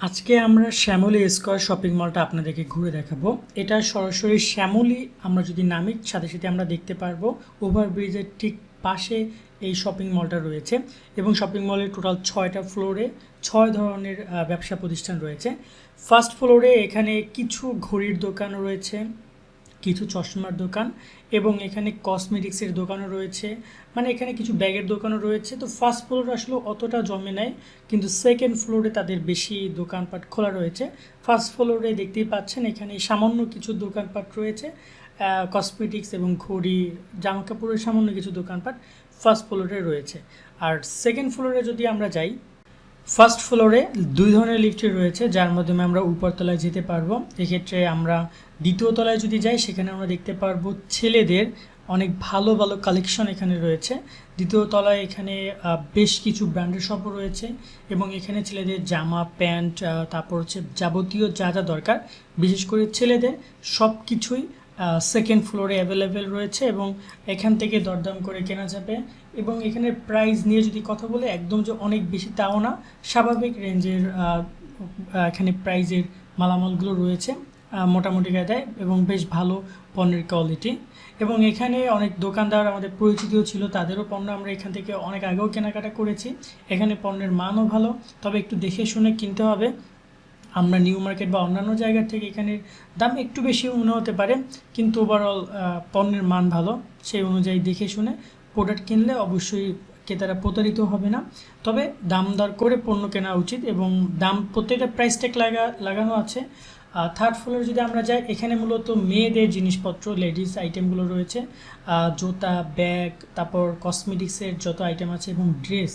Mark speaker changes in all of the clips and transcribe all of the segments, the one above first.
Speaker 1: আজকে আমরা Shyamoli square shopping মলটা আপনাদেরকে ঘুরে দেখাবো। এটা সরাসরি শ্যামলী আমরা যদি নামি সাথে সাথে আমরা দেখতে পারবো ওভারব্রিজের ঠিক পাশে এই শপিং মলটা রয়েছে এবং শপিং মলের টোটাল 6টা ফ্লোরে 6 ধরনের ব্যবসা প্রতিষ্ঠান রয়েছে। ফার্স্ট ফ্লোরে এখানে কিছু ঘড়ির দোকান রয়েছে, কিছু চশমার দোকান এবং এখানে কসমেটিক্সের দোকানও রয়েছে, মানে এখানে কিছু ব্যাগের দোকানও রয়েছে। তো ফার্স্ট ফ্লোরে আসলে অতটা জমে নেয়, কিন্তু সেকেন্ড ফ্লোরে তাদের বেশি দোকানপাট খোলা রয়েছে। ফার্স্ট ফ্লোরে দেখতেই পাচ্ছেন এখানে সামান্য কিছু দোকানপাট রয়েছে, কসমেটিক্স এবং ঘড়ি জামা কাপড়ের সামান্য কিছু দোকানপাট ফার্স্ট ফ্লোরে রয়েছে। আর সেকেন্ড ফ্লোরে যদি আমরা যাই, ফার্স্ট ফ্লোরে 2 ধরনের লিফট রয়েছে যার মাধ্যমে আমরা উপরতলায় যেতে পারবো। এক্ষেত্রে আমরা দ্বিতীয় তলায় যদি যাই সেখানে আমরা দেখতে পারবো ছেলেদের অনেক ভালো ভালো কালেকশন এখানে রয়েছে। দ্বিতীয় তলায় এখানে বেশ কিছু ব্র্যান্ডের শপও রয়েছে এবং এখানে ছেলেদের জামা প্যান্ট তারপর হচ্ছে যাবতীয় যা যা দরকার বিশেষ করে ছেলেদের সব কিছুই সেকেন্ড ফ্লোরে অ্যাভেলেবেল রয়েছে এবং এখান থেকে দরদাম করে কেনা যাবে। এবং এখানে প্রাইস নিয়ে যদি কথা বলে একদম যে অনেক বেশি তাও না, স্বাভাবিক রেঞ্জের এখানে প্রাইজের মালামালগুলো রয়েছে মোটামুটি কায়দায় এবং বেশ ভালো পণ্যের কোয়ালিটি। এবং এখানে অনেক দোকানদার আমাদের পরিচিতও ছিল, তাদেরও পণ্য আমরা এখান থেকে অনেক আগেও কেনাকাটা করেছি। এখানে পণ্যের মানও ভালো, তবে একটু দেখে শুনে কিনতে হবে। আমরা নিউ মার্কেট বা অন্যান্য জায়গা থেকে এখানের দাম একটু বেশি মনে হতে পারে, কিন্তু ওভারঅল পণ্যের মান ভালো। সেই অনুযায়ী দেখে শুনে প্রোডাক্ট কিনলে অবশ্যই ক্রেতারা প্রতারিত হবে না, তবে দাম দর করে পণ্য কেনা উচিত এবং দাম প্রত্যেকটা প্রাইস ট্যাগ লাগানো আছে। থার্ড ফ্লোরে যদি আমরা যাই, এখানে মূলত মেয়েদের জিনিসপত্র লেডিস আইটেমগুলো রয়েছে, জুতা ব্যাগ তারপর কসমেটিক্সের যত আইটেম আছে এবং ড্রেস,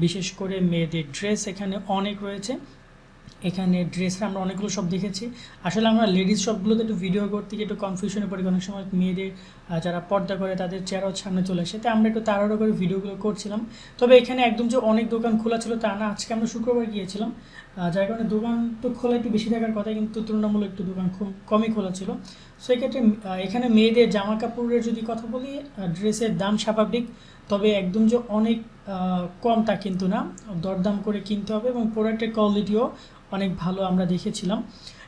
Speaker 1: বিশেষ করে মেয়েদের ড্রেস এখানে অনেক রয়েছে। এখানে ড্রেসের আমরা অনেকগুলো সব দেখেছি। আসলে আমরা লেডিস শপগুলোতে একটু ভিডিও করতে গিয়ে একটু কনফিউশনে পড়ি, অনেক সময় মেয়েদের যারা পর্দা করে তাদের চেহারাও সামনে চলে আসে, তাই আমরা একটু তাড়াহুড়ো করে ভিডিওগুলো করছিলাম। তবে এখানে একদম যে অনেক দোকান খোলা ছিল তা না, আজকে আমরা শুক্রবার গিয়েছিলাম যার কারণে দোকান তো খোলা একটু বেশি থাকার কথা, কিন্তু তুলনামূলক একটু দোকান খুব কমই খোলা ছিল। সো এক্ষেত্রে এখানে মেয়েদের জামা কাপড়ের যদি কথা বলি, ড্রেসের দাম স্বাভাবিক, তবে একদম যে অনেক কম তা কিন্তু না, দরদাম করে কিনতে হবে এবং প্রোডাক্টের কোয়ালিটিও অনেক ভালো আমরা দেখেছিলাম।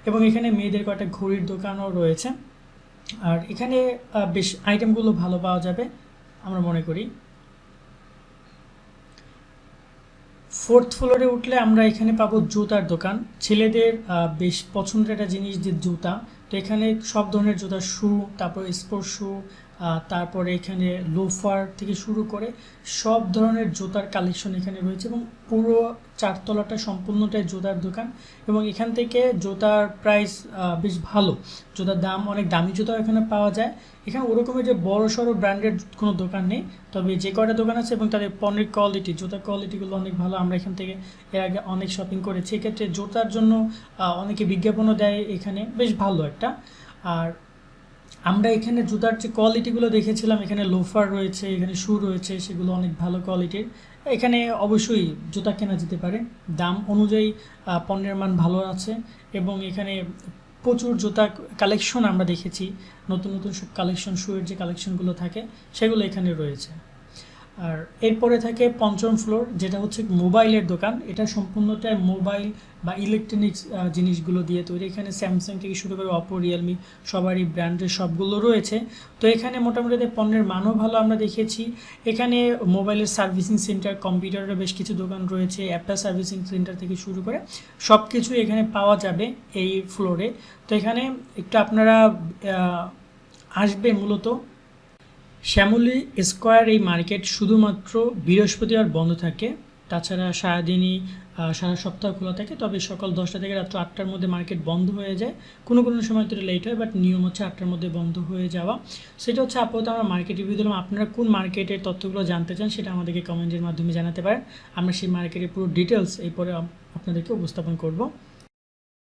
Speaker 1: এবং এখানে মেয়েদের কয়েকটা ঘড়ির দোকানও রয়েছে, আর এখানে বেশ আইটেমগুলো ভালো পাওয়া যাবে আমরা মনে করি। ফোর্থ ফ্লোরে উঠলে আমরা এখানে পাবো জুতার দোকান, ছেলেদের বেশ পছন্দের একটা জিনিস যে জুতা। তো এখানে সব ধরনের জুতা, শু, তারপর স্পোর্টস শু, তারপরে এখানে লোফার থেকে শুরু করে সব ধরনের জুতার কালেকশন এখানে রয়েছে এবং পুরো চারতলাটা সম্পূর্ণটাই জুতার দোকান। এবং এখান থেকে জুতার প্রাইস বেশ ভালো, জুতার দাম অনেক দামি জুতাও এখানে পাওয়া যায়। এখানে ওরকমের যে বড় সড়ো ব্র্যান্ডের কোনো দোকান নেই, তবে যে কয়টা দোকান আছে এবং তাদের পণ্যের কোয়ালিটি, জুতার কোয়ালিটিগুলো অনেক ভালো। আমরা এখান থেকে এর আগে অনেক শপিং করেছি, এক্ষেত্রে জুতার জন্য অনেকে বিজ্ঞাপনও দেয়, এখানে বেশ ভালো একটা। আর আমরা এখানে জুতার যে কোয়ালিটিগুলো দেখেছিলাম, এখানে লোফার রয়েছে, এখানে শু রয়েছে, সেগুলো অনেক ভালো কোয়ালিটির। এখানে অবশ্যই জুতা কেনা যেতে পারে, দাম অনুযায়ী পণ্যের মান ভালো আছে এবং এখানে প্রচুর জুতা কালেকশন আমরা দেখেছি, নতুন নতুন সব কালেকশন, শুয়ের যে কালেকশনগুলো থাকে সেগুলো এখানে রয়েছে। আর এরপরে থাকে পঞ্চম ফ্লোর, যেটা হচ্ছে মোবাইলের দোকান। এটা সম্পূর্ণটাই মোবাইল বা ইলেকট্রনিক্স জিনিসগুলো দিয়ে তৈরি। এখানে স্যামসাং থেকে শুরু করে অপো, রিয়েলমি সবারই ব্র্যান্ডের সবগুলো রয়েছে। তো এখানে মোটামুটি পণ্যের মানও ভালো আমরা দেখেছি। এখানে মোবাইলের সার্ভিসিং সেন্টার, কম্পিউটারের বেশ কিছু দোকান রয়েছে, অ্যাপটা সার্ভিসিং সেন্টার থেকে শুরু করে সব কিছুই এখানে পাওয়া যাবে এই ফ্লোরে। তো এখানে একটু আপনারা আসবে মূলত শ্যামলী স্কয়ার এই মার্কেট শুধুমাত্র বৃহস্পতিবার বন্ধ থাকে, তাছাড়া সারাদিনই সারা সপ্তাহ খোলা থাকে। তবে সকাল 10টা থেকে রাত্র 8টার মধ্যে মার্কেট বন্ধ হয়ে যায়, কোনো কোনো সময় তো লেট হয়, বাট নিয়ম হচ্ছে 8টার মধ্যে বন্ধ হয়ে যাওয়া। সেটা হচ্ছে আপাতত আমরা মার্কেট রিভিউ দিলাম। আপনারা কোন মার্কেটের তথ্যগুলো জানতে চান সেটা আমাদেরকে কমেন্টের মাধ্যমে জানাতে পারেন, আমরা সেই মার্কেটের পুরো ডিটেলস এরপরে আপনাদেরকে উপস্থাপন করব।